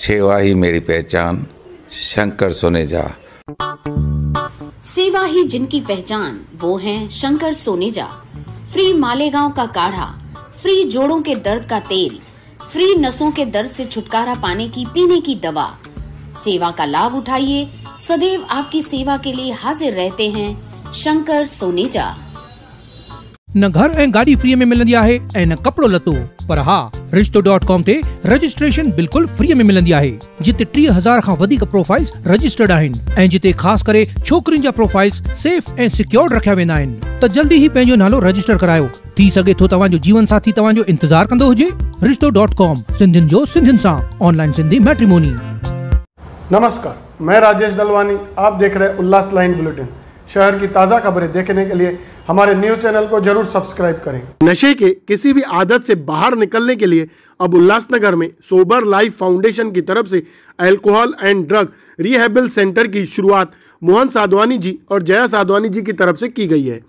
सेवा ही मेरी पहचान, शंकर सोनेजा। सेवा ही जिनकी पहचान, वो हैं शंकर सोनेजा। फ्री मालेगांव का काढ़ा, फ्री जोड़ों के दर्द का तेल, फ्री नसों के दर्द से छुटकारा पाने की पीने की दवा। सेवा का लाभ उठाइए, सदैव आपकी सेवा के लिए हाजिर रहते हैं शंकर सोनेजा। न घर ऐं गाड़ी फ्री में मिलंदी आहे ऐं न कपड़ो लतो, पर हा रिश्तो.com ते रजिस्ट्रेशन बिल्कुल फ्री में मिलंदी आहे, जिते 3000 खां वधीक प्रोफाइल्स रजिस्टर्ड आहिनि ऐं जिते ख़ास करे छोकरियुनि जा प्रोफाइल्स सेफ ऐं सिक्योर्ड रखिया वेंदा आहिनि। त जल्दी ही पंहिंजो नालो रजिस्टर करायो। थी सघे थो तव्हांजो जीवन साथी तव्हांजो इंतजार कंदो हुजे। रिश्तो.com, सिंधियुनि जो सिंधियुनि सां, ऑनलाइन सिंधी मैट्रिमोनी। नमस्कार, मैं राजेश दलवानी, आप देख रहे उल्लास लाइन बुलेटिन। शहर की ताज़ा खबरें देखने के लिए हमारे न्यूज़ चैनल को जरूर सब्सक्राइब करें। नशे के किसी भी आदत से बाहर निकलने के लिए अब उल्लासनगर में सोबर लाइफ फाउंडेशन की तरफ से अल्कोहल एंड ड्रग रिहेबिल सेंटर की शुरुआत मोहन साधवानी जी और जया साधवानी जी की तरफ से की गई है,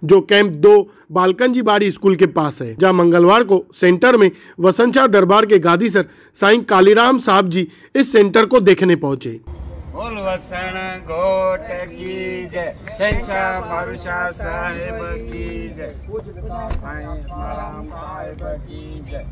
जो कैंप 2 बालकंजी बाड़ी स्कूल के पास है, जहां मंगलवार को सेंटर में वसंत शाह दरबार के गादीसर साईं कालीराम साहब जी इस सेंटर को देखने पहुंचे। बोल वसन घोट की जय, शहंशाह फारूशाह साहिब की जय, साईं कालीराम साहिब की जय।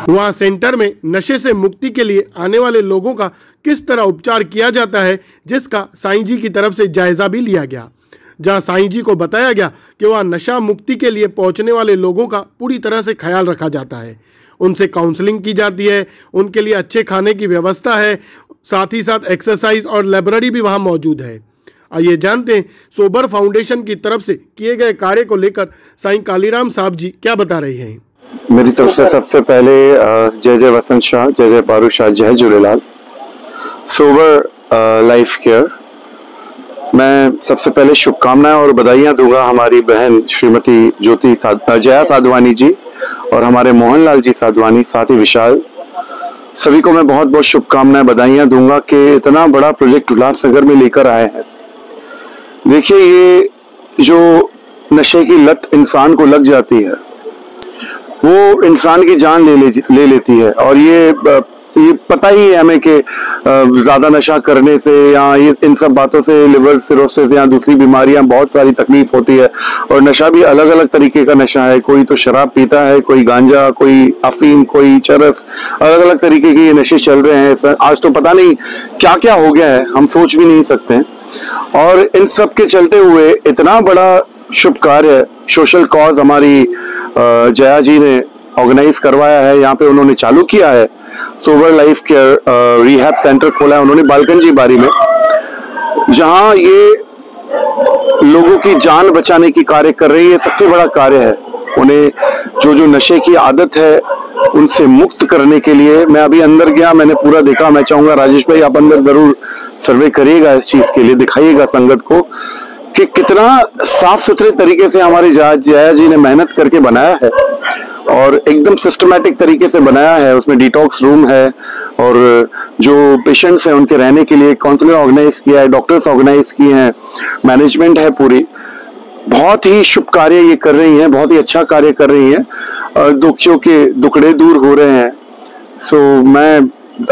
वहाँ सेंटर में नशे से मुक्ति के लिए आने वाले लोगों का किस तरह उपचार किया जाता है, जिसका साईं जी की तरफ से जायजा भी लिया गया, जहां साईं जी को बताया गया कि वहाँ नशा मुक्ति के लिए पहुंचने वाले लोगों का पूरी तरह से ख्याल रखा जाता है, उनसे काउंसलिंग की जाती है, उनके लिए अच्छे खाने की व्यवस्था है, साथ ही साथ एक्सरसाइज और लाइब्रेरी भी वहाँ मौजूद है। आइए जानते हैं सोबर फाउंडेशन की तरफ से किए गए कार्य को लेकर साईं कालीराम साहब जी क्या बता रहे हैं। मेरी तरफ से सबसे पहले जय जय वसंत शाह, जय जय पारू शाह, जय झूलेलाल। सोबर लाइफ केयर, मैं सबसे पहले शुभकामनाएं और बधाइयां दूंगा हमारी बहन श्रीमती ज्योति जया साधवानी जी और हमारे मोहनलाल जी साधवानी, साथ ही विशाल, सभी को मैं बहुत बहुत शुभकामनाएं बधाइयां दूंगा कि इतना बड़ा प्रोजेक्ट उल्लासनगर में लेकर आए हैं। देखिए, ये जो नशे की लत इंसान को लग जाती है, वो इंसान की जान ले लेती है, और ये पता ही है हमें कि ज्यादा नशा करने से या ये इन सब बातों से लिवर सिरोसिस या दूसरी बीमारियां, बहुत सारी तकलीफ होती है। और नशा भी अलग अलग तरीके का नशा है, कोई तो शराब पीता है, कोई गांजा, कोई अफीम, कोई चरस, अलग अलग तरीके के ये नशे चल रहे हैं। आज तो पता नहीं क्या क्या हो गया है, हम सोच भी नहीं सकते। और इन सब के चलते हुए इतना बड़ा शुभ कार्य, सोशल कॉज हमारी जया जी ने ऑर्गेनाइज करवाया है, यहाँ पे उन्होंने चालू किया है। Sober life care rehab centre खोला है उन्होंने बालकंजी बाड़ी में, जहाँ ये लोगों की जान बचाने की कार्य कर रही है। सबसे बड़ा कार्य है, उन्हें जो नशे की आदत है उनसे मुक्त करने के लिए। मैं अभी अंदर गया, मैंने पूरा देखा। मैं चाहूंगा राजेश भाई आप अंदर जरूर सर्वे करिएगा इस चीज के लिए, दिखाइएगा संगत को कि कितना साफ सुथरे तरीके से हमारी जया जी ने मेहनत करके बनाया है और एकदम सिस्टमैटिक तरीके से बनाया है। उसमें डिटॉक्स रूम है और जो पेशेंट्स हैं उनके रहने के लिए काउंसलर ऑर्गेनाइज किया है, डॉक्टर्स ऑर्गेनाइज किए हैं, मैनेजमेंट है पूरी। बहुत ही शुभ कार्य ये कर रही हैं, बहुत ही अच्छा कार्य कर रही हैं। दुखियों के दुखड़े दूर हो रहे हैं। सो मैं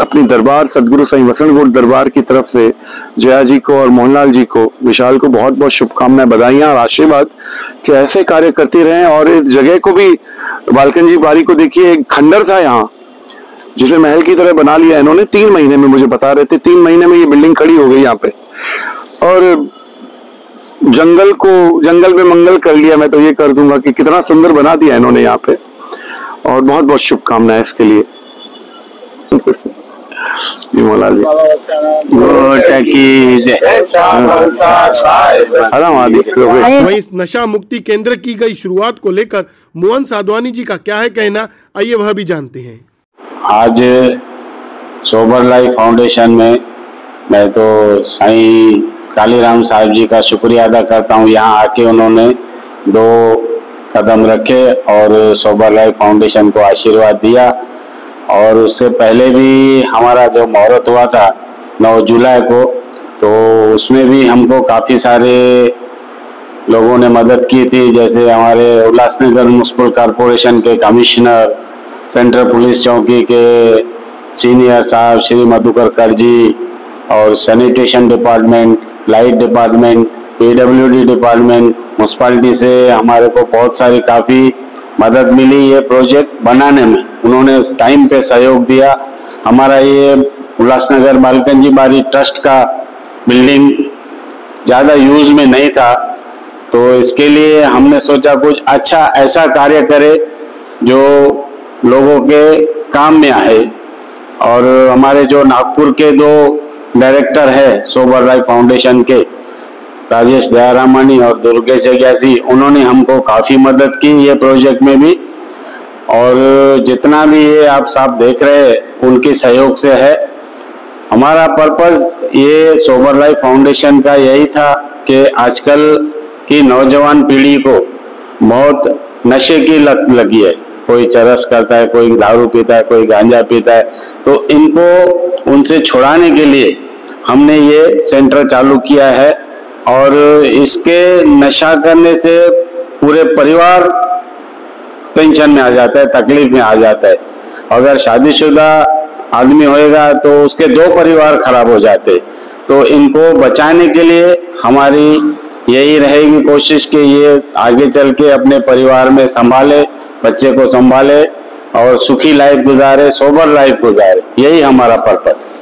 अपनी दरबार सदगुरु साईं वसंत दरबार की तरफ से जया जी को और मोहनलाल जी को, विशाल को बहुत बहुत शुभकामनाएं, बधाइयां और आशीर्वाद कि ऐसे कार्य करती रहें। और इस जगह को भी, बालकंजी बाड़ी को देखिए, एक खंडर था यहाँ जिसे महल की तरह बना लिया इन्होंने। 3 महीने में, मुझे बता रहे थे 3 महीने में ये बिल्डिंग खड़ी हो गई यहाँ पे। और जंगल में मंगल कर लिया, मैं तो ये कर दूंगा कि कितना सुंदर बना दिया इन्होंने यहाँ पे। और बहुत बहुत शुभकामनाएं इसके लिए। वहीं इस नशा मुक्ति केंद्र की गई शुरुआत को लेकर मोहन साधवानी जी का क्या है कहना, आइए वह भी जानते हैं। आज सोबर लाइफ फाउंडेशन में मैं तो साईं कालीराम साहब जी का शुक्रिया अदा करता हूँ। यहाँ आके उन्होंने 2 कदम रखे और सोबर लाइफ फाउंडेशन को आशीर्वाद दिया। और उससे पहले भी हमारा जो मुहूर्त हुआ था 9 जुलाई को, तो उसमें भी हमको काफ़ी सारे लोगों ने मदद की थी, जैसे हमारे उल्लासनगर म्युनिसिपल कॉरपोरेशन के कमिश्नर, सेंट्रल पुलिस चौकी के सीनियर साहब श्री मधुकर कर जी, और sanitation department, light department, PWD department, municipality से हमारे को बहुत सारी काफ़ी मदद मिली ये प्रोजेक्ट बनाने में। उन्होंने टाइम पे सहयोग दिया। हमारा ये उल्लासनगर बालकंजी बारी ट्रस्ट का बिल्डिंग ज़्यादा यूज में नहीं था, तो इसके लिए हमने सोचा कुछ अच्छा ऐसा कार्य करे जो लोगों के काम में आए। और हमारे जो नागपुर के 2 डायरेक्टर है सोबर लाइफ फाउंडेशन के, राजेश दयारामानी और दुर्गेश जग्यासी, उन्होंने हमको काफ़ी मदद की ये प्रोजेक्ट में भी। और जितना भी ये आप साहब देख रहे हैं उनके सहयोग से है। हमारा पर्पस ये सोबर लाइफ फाउंडेशन का यही था कि आजकल की नौजवान पीढ़ी को बहुत नशे की लत लगी है। कोई चरस करता है, कोई दारू पीता है, कोई गांजा पीता है, तो इनको उनसे छुड़ाने के लिए हमने ये सेंटर चालू किया है। और इसके नशा करने से पूरे परिवार टेंशन में आ जाता है, तकलीफ में आ जाता है। अगर शादीशुदा आदमी होएगा तो उसके 2 परिवार खराब हो जाते। तो इनको बचाने के लिए हमारी यही रहेगी कोशिश कि ये आगे चल के अपने परिवार में संभाले, बच्चे को संभाले और सुखी लाइफ गुजारे, सोबर लाइफ गुजारे, यही हमारा पर्पस है।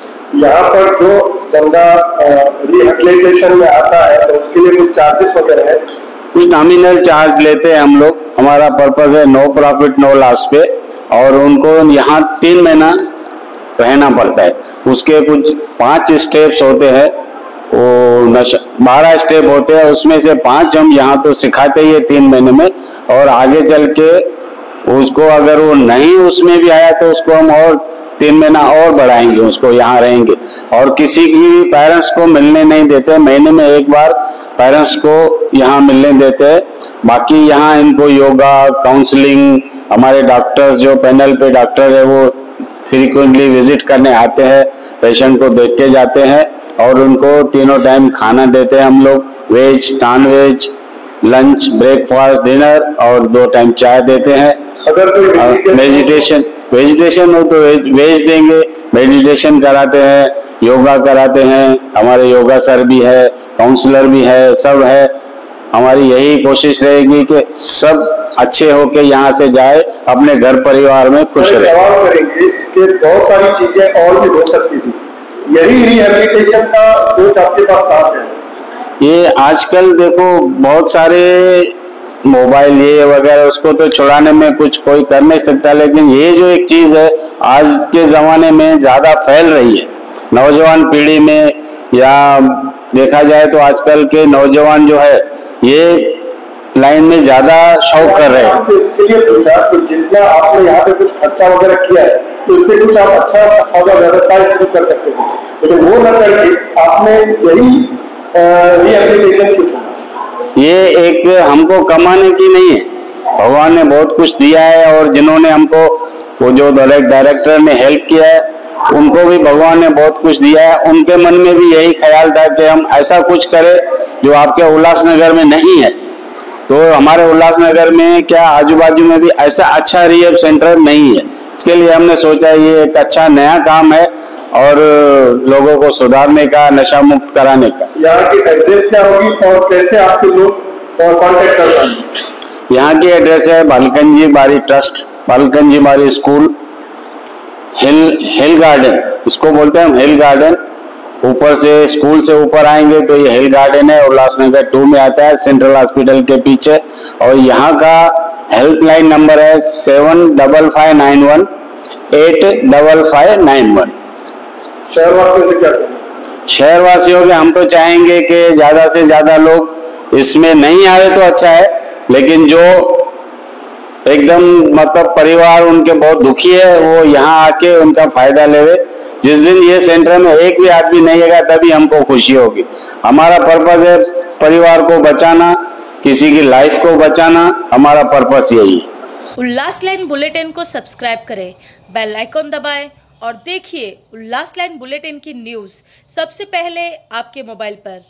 यहाँ पर जो बंदा रिहेबिलिटेशन में आता है तो उसके लिए कुछ चार्जेस वगैरह है? कुछ नॉमिनल चार्ज लेते हैं हम लोग। हमारा पर्पस है नो प्रॉफिट नो लॉस पे, और उनको यहाँ 3 महीना रहना पड़ता है। उसके कुछ 5 स्टेप्स होते हैं, वो 12 स्टेप होते हैं, उसमें से 5 हम यहाँ तो सिखाते ही है 3 महीने में। और आगे चल के उसको अगर वो नहीं उसमें भी आया तो उसको हम और 3 महीना और बढ़ाएंगे, उसको यहाँ रहेंगे। और किसी की भी पेरेंट्स को मिलने नहीं देते, महीने में 1 बार पेरेंट्स को यहाँ मिलने देते हैं। बाकी यहाँ इनको योगा, काउंसलिंग, हमारे डॉक्टर्स जो पैनल पे डॉक्टर है वो फ्रीक्वेंटली विजिट करने आते हैं, पेशेंट को देख के जाते हैं। और उनको तीनों टाइम खाना देते हैं हम लोग, veg, non veg, lunch, breakfast, dinner, और 2 टाइम चाय देते हैं। अगर कोई वेजिटेशन हो तो वेज देंगे, मेडिटेशन कराते हैं, योगा कराते हैं। हमारे योगा सर भी है, काउंसलर भी है, सब है। हमारी यही कोशिश रहेगी कि सब अच्छे होके यहाँ से जाए, अपने घर परिवार में खुश रहे। सवाल करेंगे कि बहुत सारी चीजें और भी हो सकती थी, यही रिहेबिलिटेशन का सोच आपके पास कहाँ से है? ये आजकल देखो बहुत सारे मोबाइल ये वगैरह, उसको तो छुड़ाने में कुछ कोई कर नहीं सकता, लेकिन ये जो एक चीज है आज के जमाने में ज्यादा फैल रही है नौजवान पीढ़ी में, या देखा जाए तो आजकल के नौजवान जो है ये लाइन में ज्यादा शौक कर रहे हैं। इसके लिए पूछा कि जितना आपने यहाँ पे कुछ खर्चा वगैरह किया है तो इससे कुछ आप अच्छा व्यवसाय शुरू कर सकते थे, लेकिन वो न करके आपने यही रिहेबिलिटेशन क्यों चुना? ये एक हमको कमाने की नहीं है, भगवान ने बहुत कुछ दिया है। और जिन्होंने हमको वो जो डायरेक्टर ने हेल्प किया है उनको भी भगवान ने बहुत कुछ दिया है। उनके मन में भी यही ख्याल था कि हम ऐसा कुछ करें जो आपके उल्लासनगर में नहीं है। तो हमारे उल्लासनगर में क्या आजू बाजू में भी ऐसा अच्छा रिहेब सेंटर नहीं है। इसके लिए हमने सोचा ये एक अच्छा नया काम है और लोगों को सुधारने का, नशा मुक्त कराने का। यहाँ की एड्रेस क्या होगी और कैसे आपसे लोग कांटेक्ट कर पाएंगे? यहाँ की एड्रेस है बालकंजी बारी ट्रस्ट, बालकंजी बारी स्कूल, हिल गार्डन, इसको बोलते हैं हम हिल गार्डन। ऊपर से स्कूल से ऊपर आएंगे तो ये हिल गार्डन है, उल्लासनगर 2 में आता है, सेंट्रल हॉस्पिटल के पीछे। और यहाँ का हेल्पलाइन नंबर है 7559185591। शहरवासियों से क्या करें? शहरवासियों के हम तो चाहेंगे कि ज्यादा से ज्यादा लोग इसमें नहीं आए तो अच्छा है, लेकिन जो एकदम मतलब परिवार उनके बहुत दुखी है वो यहाँ आके उनका फायदा लेवे। जिस दिन ये सेंटर में एक भी आदमी नहीं आएगा तभी हमको खुशी होगी। हमारा पर्पस है परिवार को बचाना, किसी की लाइफ को बचाना, हमारा पर्पस यही है। उल्लास लाइन बुलेटिन को सब्सक्राइब करें, बेल आइकॉन दबाएं और देखिए उल्लास लाइन बुलेटिन की न्यूज़ सबसे पहले आपके मोबाइल पर।